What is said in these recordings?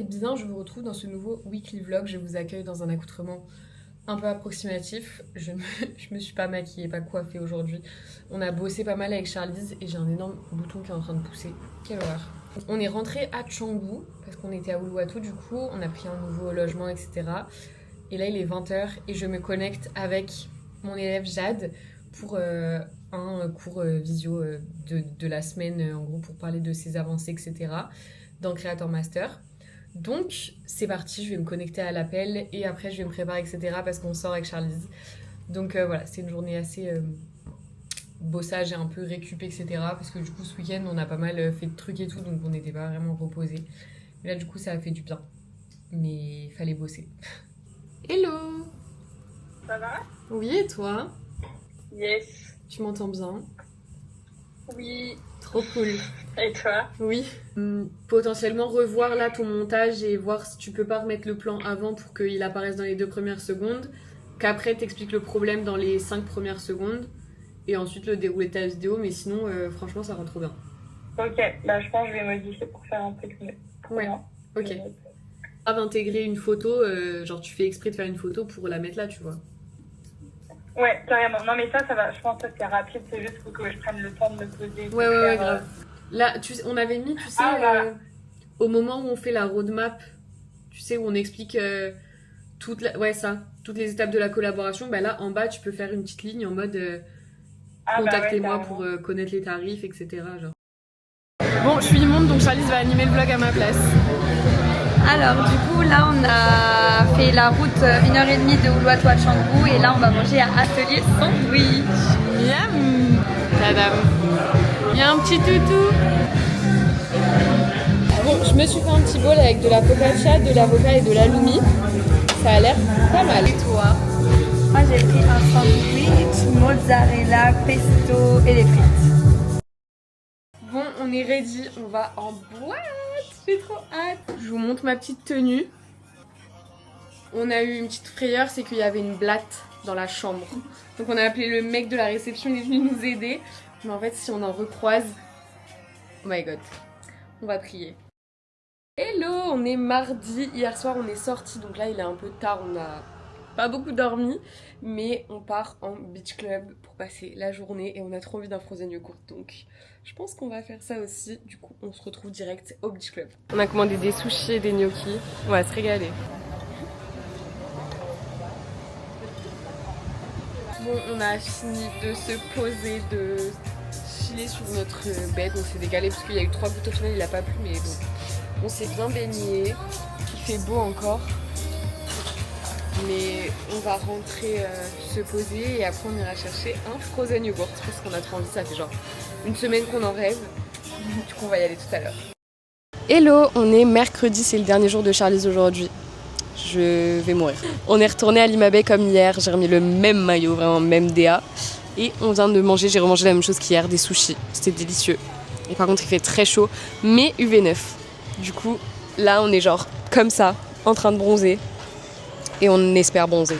bien, je vous retrouve dans ce nouveau weekly vlog. Je vous accueille dans un accoutrement un peu approximatif. Je me suis pas maquillée, pas coiffée aujourd'hui. On a bossé pas mal avec Charlize et j'ai un énorme bouton qui est en train de pousser. Quelle horreur. On est rentré à Canggu parce qu'on était à Uluwatu du coup. On a pris un nouveau logement, etc. Et là, il est 20h et je me connecte avec mon élève Jade pour un cours visio de la semaine, en gros, pour parler de ses avancées, etc. dans Creator Master. Donc, c'est parti, je vais me connecter à l'appel et après, je vais me préparer, etc. parce qu'on sort avec Charlize. Donc voilà, c'est une journée assez bossage et un peu récup, etc. Parce que du coup, ce week-end, on a pas mal fait de trucs et tout, donc on n'était pas vraiment reposés. Mais là, du coup, ça a fait du bien. Mais il fallait bosser. Hello! Ça va? Oui, et toi? Yes. Tu m'entends bien? Oui. Trop cool. Et toi? Oui. Potentiellement revoir là ton montage et voir si tu peux pas remettre le plan avant pour qu'il apparaisse dans les 2 premières secondes, qu'après t'expliques le problème dans les 5 premières secondes et ensuite le déroulé de ta vidéo, mais sinon franchement ça rend trop bien. Ok, bah je pense que je vais modifier pour faire un truc mieux. Ouais, ok. D'intégrer une photo, genre tu fais exprès de faire une photo pour la mettre là, tu vois. Ouais, carrément. Non mais ça va, je pense que c'est rapide, c'est juste faut que je prenne le temps de me poser. Ouais, grave. Là, on avait mis, tu sais, au moment où on fait la roadmap, tu sais, où on explique toutes les étapes de la collaboration, bah là, en bas, tu peux faire une petite ligne en mode contactez-moi pour connaître les tarifs, etc. Genre. Bon, je suis immonde, donc Charlize va animer le vlog à ma place. Alors, du coup, là, on a fait la route 1h30 de Uluwatu à Canggu et là, on va manger à Atelier Sandwich. Miam, madame. Il y a un petit toutou. Bon, je me suis fait un petit bol avec de la focaccia, de l'avocat et de l'aloumi. Ça a l'air pas mal. Et toi? Moi, j'ai pris un sandwich, mozzarella, pesto et des frites. Bon, on est ready, on va en boîte. J'ai trop hâte. Je vous montre ma petite tenue. On a eu une petite frayeur, c'est qu'il y avait une blatte dans la chambre. Donc on a appelé le mec de la réception, il est venu nous aider. Mais en fait, si on en recroise, oh my god, on va prier. Hello, on est mardi. Hier soir, on est sortis, donc là, il est un peu tard, on a pas beaucoup dormi. Mais on part en beach club pour passer la journée et on a trop envie d'un frozen yogurt, donc je pense qu'on va faire ça aussi. Du coup, on se retrouve direct au beach club. On a commandé des sushis et des gnocchis. On va se régaler. Bon, on a fini de se poser, de chiller sur notre bed. On s'est décalé parce qu'il y a eu 3 gouttes au final, il a pas plu, mais bon, on s'est bien baigné. Il fait beau encore. Mais on va rentrer se poser et après on ira chercher un frozen yogurt parce qu'on a trop envie, ça fait genre une semaine qu'on en rêve. Du coup on va y aller tout à l'heure. Hello, on est mercredi, c'est le dernier jour de Charlize aujourd'hui. Je vais mourir. On est retourné à Lima Bay comme hier, j'ai remis le même maillot, vraiment même DA. Et on vient de manger, j'ai remangé la même chose qu'hier, des sushis. C'était délicieux. Et par contre il fait très chaud, mais UV9. Du coup là on est genre comme ça, en train de bronzer. Et on espère bronzer.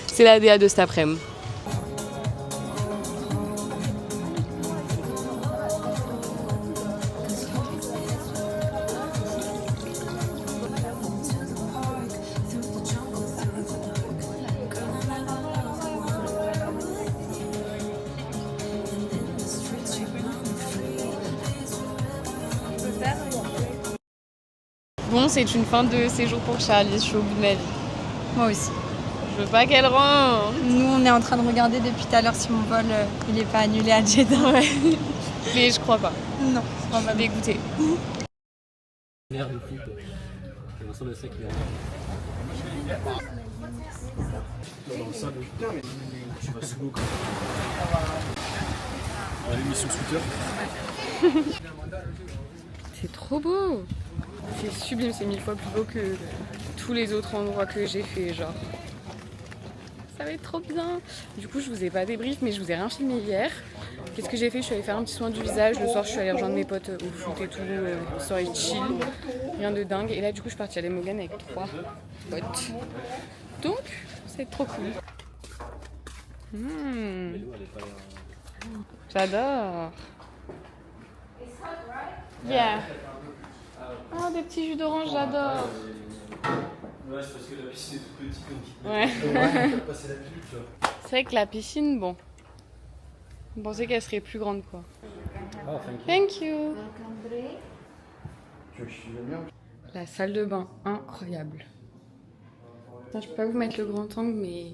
C'est la DA de cet après-midi. Bon, c'est une fin de séjour pour Charlize, je suis au bout de ma vie. Moi aussi. Je veux pas qu'elle rentre. Nous, on est en train de regarder depuis tout à l'heure si mon vol, il est pas annulé à Jeddah. Ouais. Mais je crois pas. Non, Je suis dégoûtée. Merde, une fille. C'est Vincent Le Sec qui est dans le sol. Tu vas sous l'eau quand même. On a l'émission scooter. C'est trop beau. C'est sublime, c'est 1000 fois plus beau que tous les autres endroits que j'ai fait, genre. Ça va être trop bien. Du coup, je vous ai pas débrief, mais je vous ai rien filmé hier. Qu'est-ce que j'ai fait? Je suis allée faire un petit soin du visage. Le soir, je suis allée rejoindre mes potes au foot et tout. Soirée chill. Rien de dingue. Et là, du coup, je suis partie à Lemogan avec 3 potes. Donc, c'est trop cool. J'adore. Yeah. Oh, des petits jus d'orange, j'adore. Ouais, c'est parce que la piscine est toute petite donc Ouais. passer la pilule, tu vois. C'est vrai que la piscine, bon. On pensait qu'elle serait plus grande, quoi. Oh, Thank you. Tu veux que je suis bien? La salle de bain, incroyable. Putain, je peux pas vous mettre le grand angle, mais...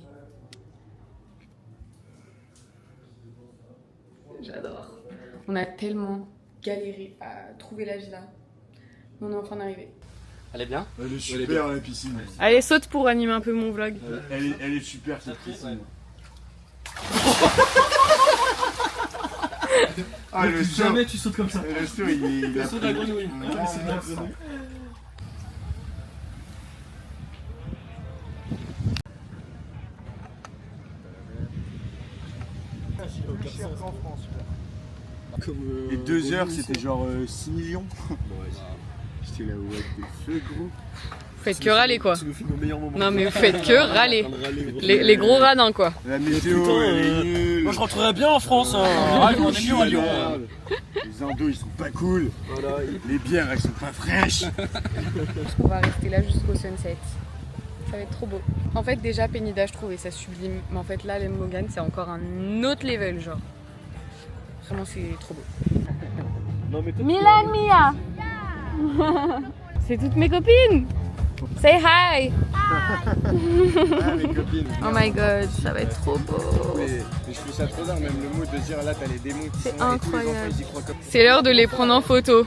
J'adore. On a tellement galéré à trouver la villa. On est enfin arrivé. Elle est bien? Elle est super la piscine. Allez, saute pour animer un peu mon vlog. Elle est super cette piscine. Ah le saut. Jamais tu sautes comme ça. Le saut il Le a saut de la pris- grenouille. Ah, C'est de la grenouille. Et 2 heures c'était genre 6 millions. J'étais là ouais des feux gros. Vous faites que râler, quoi. Tu nous filmes au meilleur moment. Non, mais vous faites que râler. Les gros radins, quoi. La météo elle est nulle. Moi je rentrerais bien en France. Ah, on est mieux à Lyon. Les indos ils sont pas cool. Les bières elles sont pas fraîches. On va rester là jusqu'au sunset. Ça va être trop beau. En fait, déjà, Penida, je trouvais ça sublime. Mais en fait, là, les Mogan, c'est encore un autre level, genre. Vraiment, c'est trop beau. Non, mais Milan, Mia c'est toutes mes copines. Say hi. Ah mes copines. Oh my god, ça va être trop beau. Mais je trouve ça trop dingue, même le mot de dire là t'as les démons qui C'est sont là et tous les incroyable. enfants ils y croient comme C'est l'heure de les prendre en photo.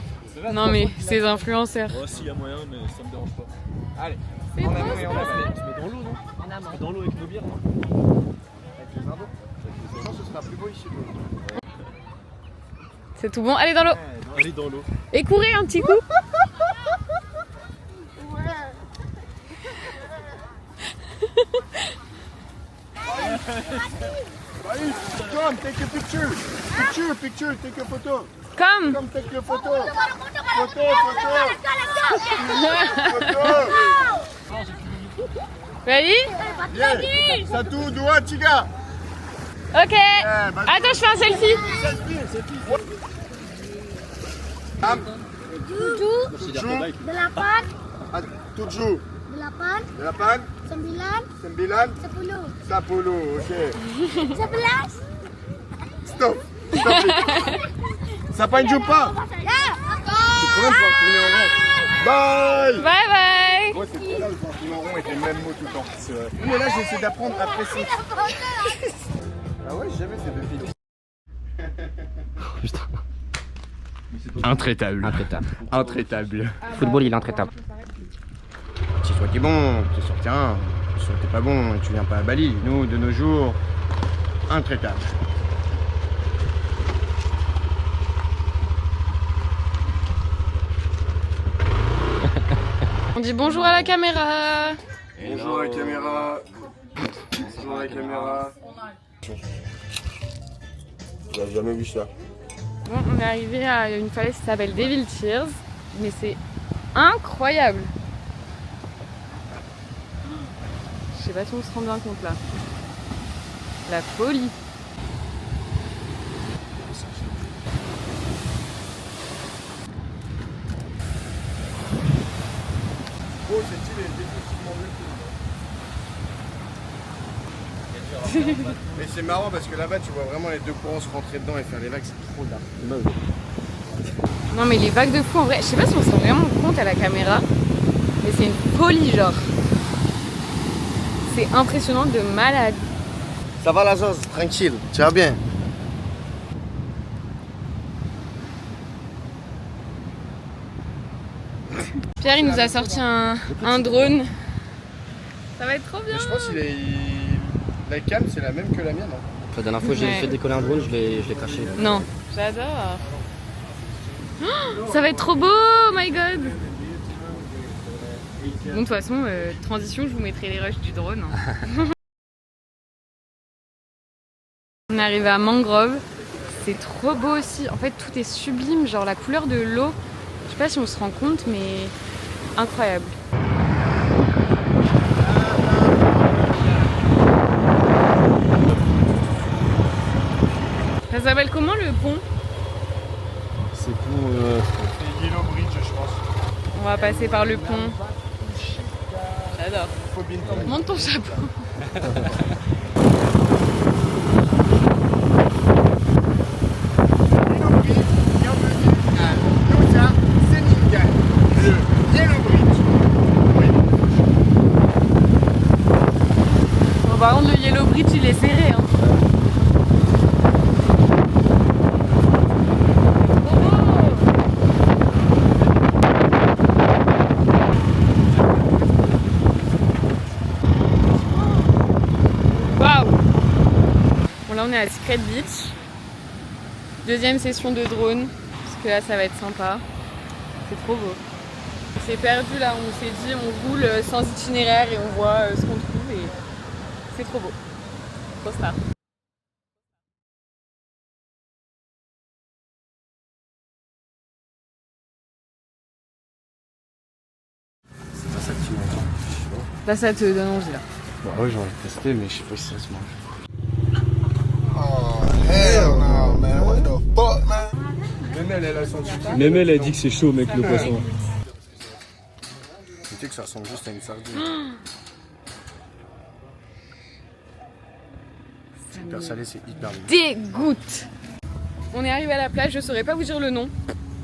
Non mais, ces influenceurs. Oh, s'il y a moyen, mais ça me dérange pas. Allez, C'est en trop amont et en aval. Tu mets dans l'eau, non? En amont. Dans l'eau avec nos bières, non? Avec les indos. Je pense que ce sera plus beau ici. C'est tout bon, allez dans l'eau. Allez dans l'eau. Et courez un petit coup. Allez, come, take a picture. Picture, take a photo. Comme. Come, take a photo. Photo. Ready? Yeah. Satou, Doua, Tiga. Ok. bah, Attends, je fais un selfie. Delapan. Tujuh. Delapan. Sembilan. 10. Ok. 11. Stop. Sampai jumpa. C'est trop bien de pouvoir tourner en rond. Bye. Bye bye. Moi, c'est trop là de pouvoir tourner en rond avec les mêmes mots tout le temps. C'est vrai. Mais là, j'essaie d'apprendre à presser. Ah ouais, j'ai jamais fait de vidéo. Intraitable. Intraitable. Football, il est intraitable. Si toi t'es bon, t'es sur le terrain. Si toi t'es pas bon, tu viens pas à Bali. Nous, de nos jours, intraitable. On dit bonjour à la caméra. Bonjour la caméra. Bonjour la caméra. J'ai jamais vu ça. Bon, on est arrivé à une falaise qui s'appelle Devil Tears, mais c'est incroyable. Je sais pas si on se rend bien compte là. La folie. Oh, cette île est définitivement mieux que Mais c'est marrant parce que là-bas, tu vois vraiment les deux courants se rentrer dedans et faire les vagues, c'est trop dingue. Non mais les vagues de fou en vrai, je sais pas si on se rend vraiment compte à la caméra, mais c'est une folie genre. C'est impressionnant de malade. Ça va la sauce, tranquille, tu vas bien. Pierre il nous a sorti un drone. Ça va être trop bien. Mais je pense qu'il est. La cam, c'est la même que la mienne. Hein. La dernière fois, j'ai Ouais. fait décoller un drone, je l'ai craché. Non, j'adore. Oh, ça va être trop beau, oh my god. Bon, de toute façon, transition, je vous mettrai les rushs du drone. Hein. On est arrivé à Mangrove. C'est trop beau aussi. En fait, tout est sublime. Genre la couleur de l'eau. Je sais pas si on se rend compte, mais incroyable. Ça s'appelle comment le pont? C'est pour. C'est Yellow Bridge, je pense. On va passer par le pont. J'adore. Monte ton chapeau. Bon, par contre, le Yellow Bridge, il est serré. Hein. Là on est à Secret Beach, deuxième session de drone, parce que là ça va être sympa, c'est trop beau. On s'est perdu là, on s'est dit on roule sans itinéraire et on voit ce qu'on trouve et c'est trop beau, trop star. C'est pas ça que tu manges. Là ça te donne envie là. Bah ouais, j'aurais testé, mais je sais pas si ça se mange. Hell no, man. What the fuck, man? Même elle a dit que c'est chaud, mec, le poisson. Tu sais que ça ressemble juste à une sardine. C'est hyper salé, c'est hyper bon. Dégoûte. On est arrivé à la plage, je saurais pas vous dire le nom,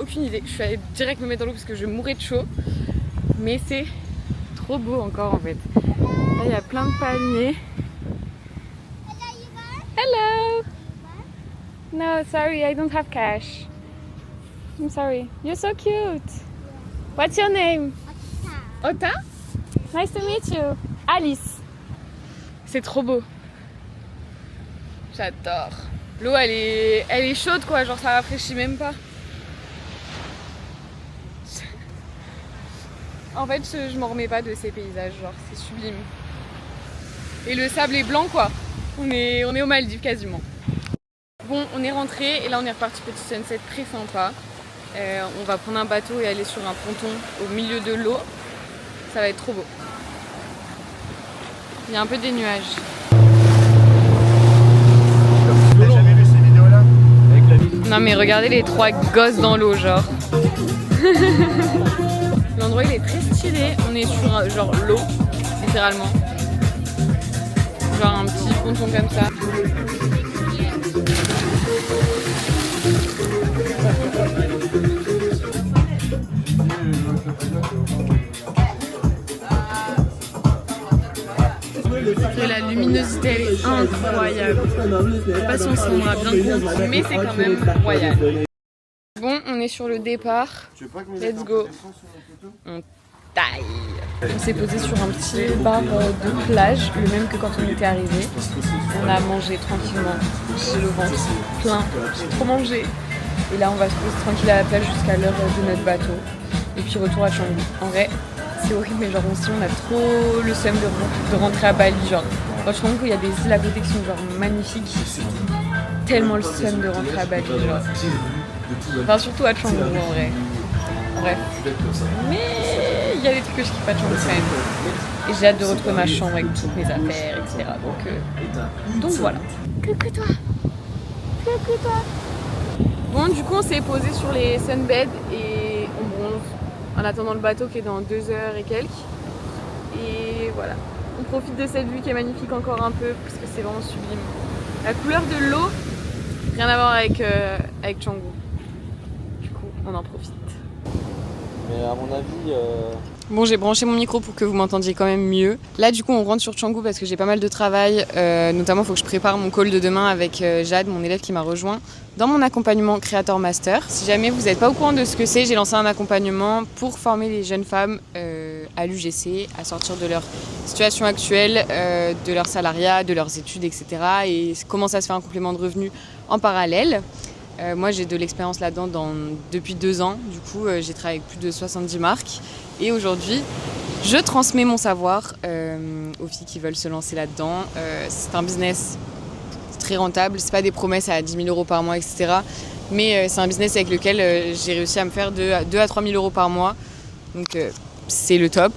aucune idée. Je suis allée direct me mettre dans l'eau parce que je mourais de chaud. Mais c'est trop beau encore en fait. Là il y a plein de palmiers. Hello! No, sorry, I don't have cash. I'm sorry. You're so cute. What's your name? Ota? Nice to meet you. Alice. C'est trop beau. J'adore. L'eau, elle est chaude quoi, genre ça rafraîchit même pas. En fait, je m'en remets pas de ces paysages, genre c'est sublime. Et le sable est blanc quoi. On est aux Maldives quasiment. Bon, on est rentré et là on est reparti petit sunset très sympa. On va prendre un bateau et aller sur un ponton au milieu de l'eau. Ça va être trop beau. Il y a un peu des nuages. T'as jamais vu ces vidéos-là? Non mais regardez les trois gosses dans l'eau genre. L'endroit il est très stylé. On est sur genre l'eau, littéralement. Genre un petit ponton comme ça. Et la luminosité elle est incroyable. Je sais pas si on se rendra bien compte, mais c'est quand même royal. Bon, on est sur le départ. Let's go. On taille. On s'est posé sur un petit bar de plage, le même que quand on était arrivé. On a mangé tranquillement. J'ai le ventre plein. J'ai trop mangé. Et là, on va se poser tranquille à la plage jusqu'à l'heure de notre bateau. Et puis retour à Canggu. En vrai, c'est horrible, mais genre aussi, on a trop le seum de rentrer à Bali. Genre, quand je trouve qu'il y a des îles à côté qui sont genre magnifiques. Tellement le seum de rentrer à Bali. Genre. Enfin, surtout à Canggu en vrai. Bref. Mais il y a des trucs que je kiffe à Canggu quand même. Et j'ai hâte de retrouver ma chambre avec toutes mes affaires, etc. Donc voilà. Coucou toi. Coucou toi. Bon, du coup, on s'est posé sur les sunbeds et on bronze en attendant le bateau qui est dans 2 heures et quelques. Et voilà. On profite de cette vue qui est magnifique encore un peu parce que c'est vraiment sublime. La couleur de l'eau, rien à voir avec Canggu. Du coup, on en profite. Mais à mon avis... Bon, j'ai branché mon micro pour que vous m'entendiez quand même mieux. Là, du coup, on rentre sur Canggu parce que j'ai pas mal de travail. Notamment, il faut que je prépare mon call de demain avec Jade, mon élève qui m'a rejoint dans mon accompagnement Creator Master. Si jamais vous n'êtes pas au courant de ce que c'est, j'ai lancé un accompagnement pour former les jeunes femmes à l'UGC, à sortir de leur situation actuelle, de leur salariat, de leurs études, etc. Et comment ça se fait un complément de revenus en parallèle. Moi, j'ai de l'expérience là-dedans depuis 2 ans. Du coup, j'ai travaillé avec plus de 70 marques. Et aujourd'hui, je transmets mon savoir aux filles qui veulent se lancer là-dedans. C'est un business très rentable. C'est pas des promesses à 10 000 € par mois, etc. Mais c'est un business avec lequel j'ai réussi à me faire 2 à 3 000 € par mois. Donc, c'est le top.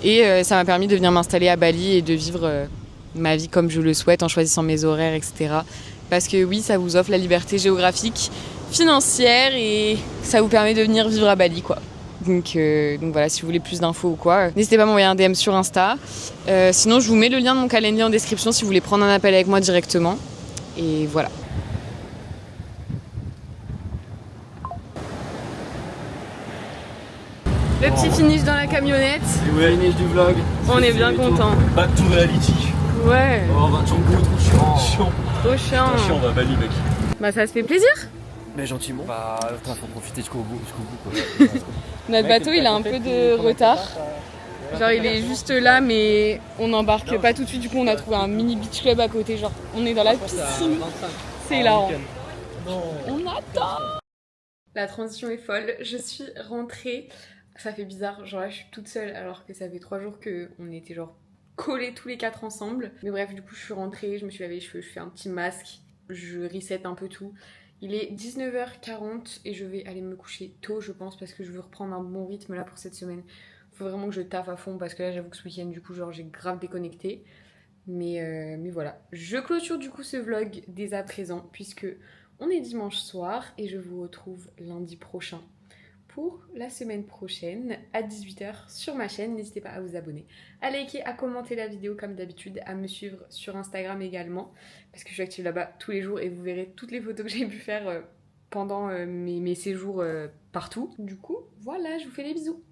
Et ça m'a permis de venir m'installer à Bali et de vivre ma vie comme je le souhaite en choisissant mes horaires, etc. Parce que oui, ça vous offre la liberté géographique, financière et ça vous permet de venir vivre à Bali, quoi. Donc voilà, si vous voulez plus d'infos ou quoi, n'hésitez pas à m'envoyer un DM sur Insta. Sinon, je vous mets le lien de mon calendrier en description si vous voulez prendre un appel avec moi directement. Et voilà. Le petit finish dans la camionnette. Et ouais, finish du vlog. On est bien content. Back to reality. Ouais. Oh, bah, Canggu, trop chiant. Trop chiant. Trop chiant, on va à Bali, mec. Bah, ça se fait plaisir. Mais gentiment. Bah, putain, faut profiter jusqu'au bout, quoi. Notre bateau, il a un peu de retard. Genre, il est juste là, mais on n'embarque pas tout de suite. Du coup, on a trouvé un mini beach club à côté. Genre, on est dans la piscine. C'est hilarant. On attend. La transition est folle. Je suis rentrée. Ça fait bizarre. Genre là, je suis toute seule alors que ça fait 3 jours qu'on était genre collés tous les 4 ensemble. Mais bref, du coup, je suis rentrée. Je me suis lavé les cheveux. Je fais un petit masque. Je reset un peu tout. Il est 19h40 et je vais aller me coucher tôt, je pense, parce que je veux reprendre un bon rythme là pour cette semaine. Faut vraiment que je taffe à fond parce que là, j'avoue que ce week-end, du coup, genre, j'ai grave déconnecté. Mais voilà. Je clôture du coup ce vlog dès à présent puisque on est dimanche soir et je vous retrouve lundi prochain pour la semaine prochaine à 18h sur ma chaîne. N'hésitez pas à vous abonner, à liker, à commenter la vidéo comme d'habitude, à me suivre sur Instagram également parce que je suis active là-bas tous les jours et vous verrez toutes les photos que j'ai pu faire pendant mes séjours partout. Du coup, voilà, je vous fais des bisous.